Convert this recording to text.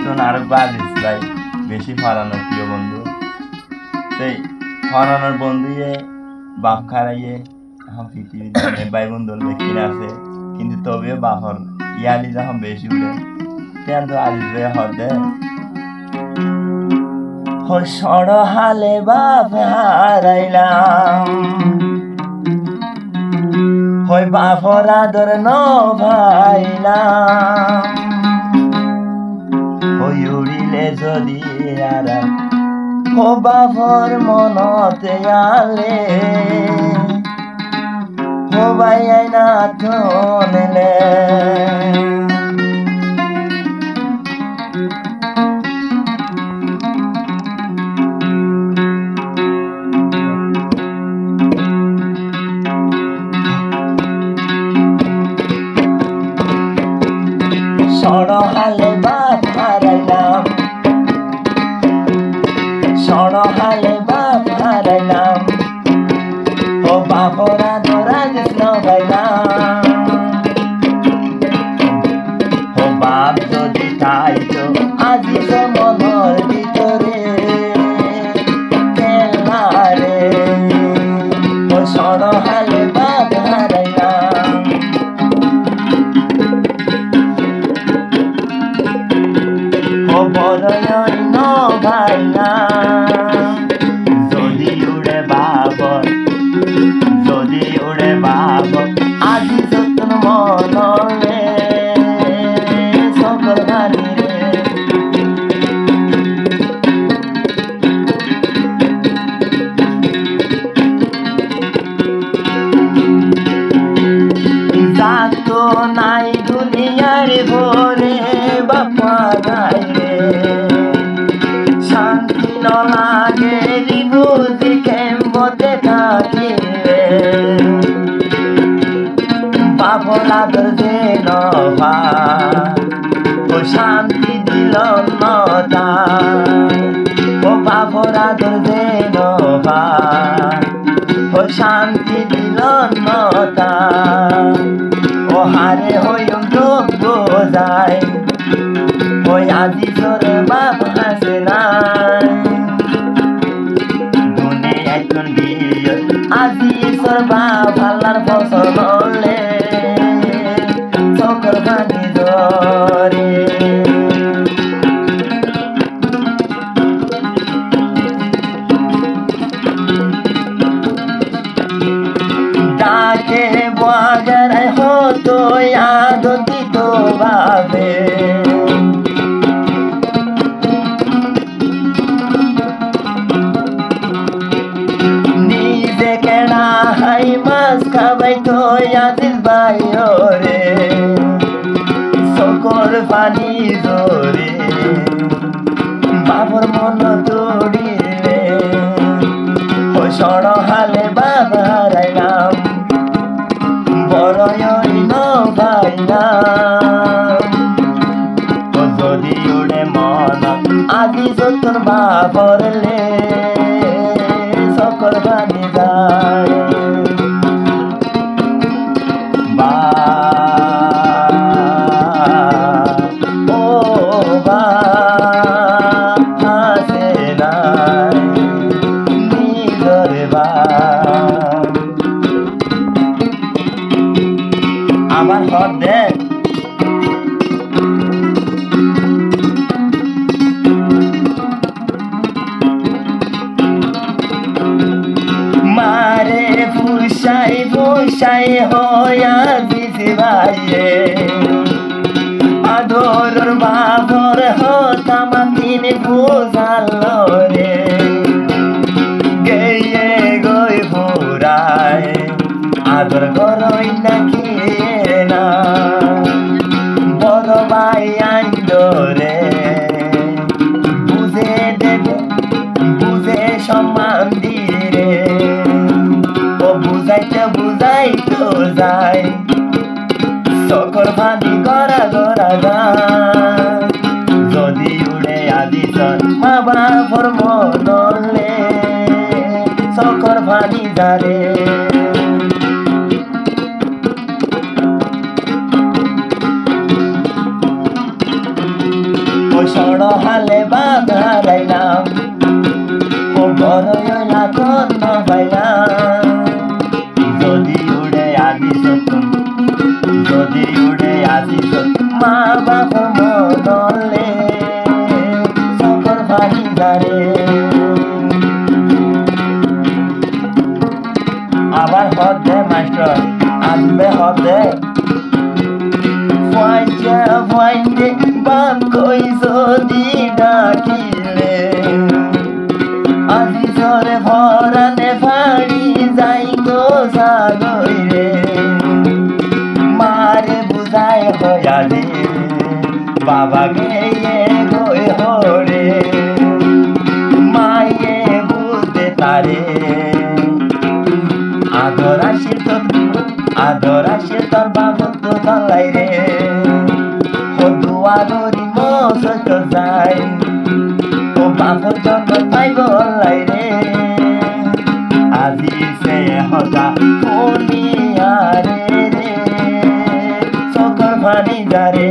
নতুন আর বাজিস ভাই বেশি ফলানোর প্রিয় বন্ধু সেই ফলানোর বন্ধুয়ে বাপ খারাইয়ে এখন পৃথিবীতে ভাই বন্ধু কিনা আছে কিন্তু তবেও বাপর ইয়ালি যখন বেশি উঠে তেন তো আজিজ ভাই হদে সড় হালে বাপ হারাইলাম হই বাপর আদর ন ভাইলাম হই উড়িলে যদি আর ও বাপর মনতে আলে ও ভাই আইনা ঠনেলে সড় হালে বাপ হারাইলাম সড় হালে বাপ হারাইলাম ও বাপরা ধরা কৃষ্ণ গাইলাম ও বাপ যদি তাইতো আজি তো মনের ভিতরে খেলারে ও সড় হালে বাপ হারাইলাম ও বড়ই ন ভাইলা যদি উড়ে বাবর যদি উড়ে বাবর আজি যতন মনলে সকল ভানি রে যাতো নাই দুনিয়ার ভরে বাপা নাই রে শান্তি ন লাগে রিবুজি কেমতে থাকি রে বাপর আদর যে নভা ও শান্তি দিল নতা ও বাপর আদর যে নভা ও শান্তি দিল নতা ও হারে হইম যোগ্য যায় ওই আজি তোরে বাপ হাসে নাই দুনিয়ায় কোন বিয়ে আজি তোর বাপ আল্লাহর ফসল হলে সকল ভানি ধরে ডাকে বাজারায় হতো আদতি তো ভাবে নিজে কেনা হাই মাছ খাবাই তো আজিজ ভাই রে সকল পানি জোরে বাবর মন তোড়িলে ও সড় হালে বাবা হারাইলাম বড়ই ন ভাইলাম ও যদি উড়ে মন আজি যতন বাপরলে সকল ভানি যায় বা ও বা হাসে নাই নিজর বা আমার হদ দে মারে ফুসাই ফুসাই হয়া দিছি ভাইয়ে আদর বাবর হতাম তিনি বুঝালো রে গেয়ে গই ফুরায় আদর করই নাকি না বড় ভাই আইল রে বুঝে দেবে বুঝে সম্মান দিরে ও বুঝাইতে বুঝাইতো যায় সকল ভানি করা করা যায় যদি উড়ে আদিস মা বাপর মনলে সকল ভানি যারে ও ওই সড় হালে বাধারাইলাম ও বড়ই লাগন পাইলাম যদি উড়ে আসিস যদি উড়ে আসিস মা বাপ মনলে সকল ভারী দারে আবার হদে মাস্টার আসবে হদে ফাইজা ফাইজে বাপ কই যদি ডাকিলে আজি জরে ভরানে ভাড়ি যাই গো সাগই রে মারে বুঝাই হয়া রে বাবাকে গই হরে মায়ে বুঝতে তারে আদর আসে তোর বাবু তো দলাই রে ও দুয়ারি মসত যায় ও বাবুর জন্য পাইব লাই রে আজি সে হতা শুনিয়ারে রে সকল ভানি যারে